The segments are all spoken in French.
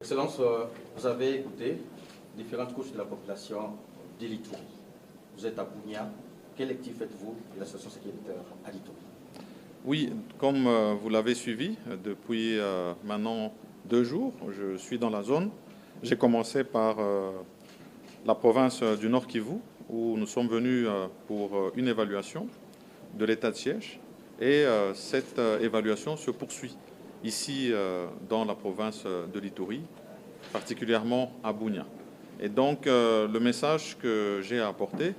Excellence, vous avez écouté différentes couches de la population d'Ilituri. Vous êtes à Bunia. Quel lecture faites-vous de la situation sécuritaire à Lituri? Oui, comme vous l'avez suivi depuis maintenant 2 jours, je suis dans la zone. J'ai commencé par la province du Nord Kivu, où nous sommes venus pour une évaluation de l'état de siège. Et cette évaluation se poursuit ici dans la province de l'Ituri, particulièrement à Bunia. Et donc le message que j'ai à apporter,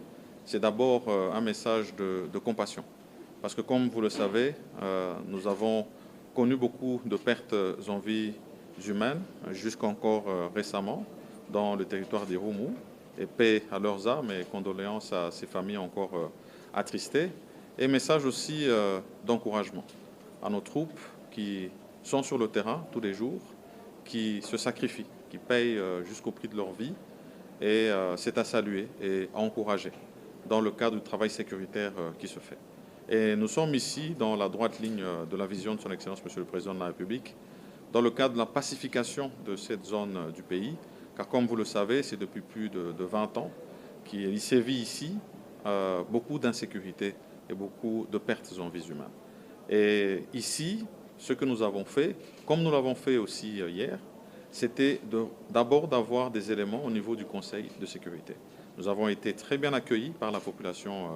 c'est d'abord un message de compassion. Parce que comme vous le savez, nous avons connu beaucoup de pertes en vie humaines, jusqu'encore récemment, dans le territoire des Roumou. Et paix à leurs âmes et condoléances à ces familles encore attristées. Et message aussi d'encouragement à nos troupes qui sont sur le terrain tous les jours, qui se sacrifient, qui payent jusqu'au prix de leur vie. Et c'est à saluer et à encourager dans le cadre du travail sécuritaire qui se fait. Et nous sommes ici dans la droite ligne de la vision de son Excellence, Monsieur le Président de la République, dans le cadre de la pacification de cette zone du pays, car comme vous le savez, c'est depuis plus de 20 ans qu'il sévit ici beaucoup d'insécurité et beaucoup de pertes en vies humaines. Et ici, ce que nous avons fait, comme nous l'avons fait aussi hier, c'était d'abord d'avoir des éléments au niveau du Conseil de sécurité. Nous avons été très bien accueillis par la population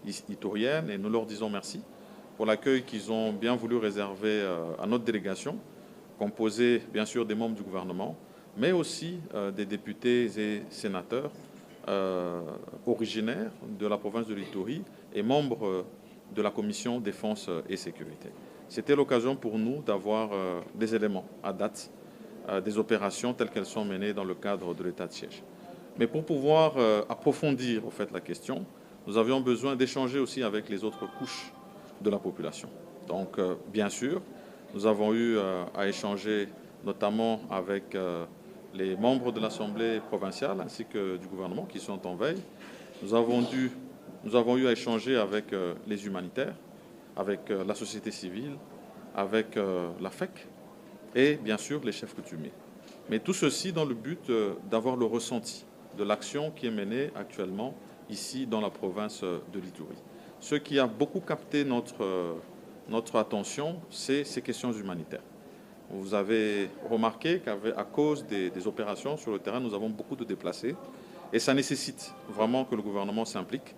iturienne et nous leur disons merci pour l'accueil qu'ils ont bien voulu réserver à notre délégation, composée bien sûr des membres du gouvernement, mais aussi des députés et sénateurs originaires de la province de l'Ituri et membres de la commission défense et sécurité. C'était l'occasion pour nous d'avoir des éléments à date des opérations telles qu'elles sont menées dans le cadre de l'état de siège. Mais pour pouvoir approfondir au fait la question, nous avions besoin d'échanger aussi avec les autres couches de la population. Donc bien sûr, nous avons eu à échanger notamment avec les membres de l'Assemblée provinciale ainsi que du gouvernement qui sont en veille. Nous avons eu à échanger avec les humanitaires, avec la société civile, avec la FEC, et bien sûr les chefs coutumiers. Mais tout ceci dans le but d'avoir le ressenti de l'action qui est menée actuellement ici dans la province de l'Ituri. Ce qui a beaucoup capté notre attention, c'est ces questions humanitaires. Vous avez remarqué qu'à cause des opérations sur le terrain, nous avons beaucoup de déplacés et ça nécessite vraiment que le gouvernement s'implique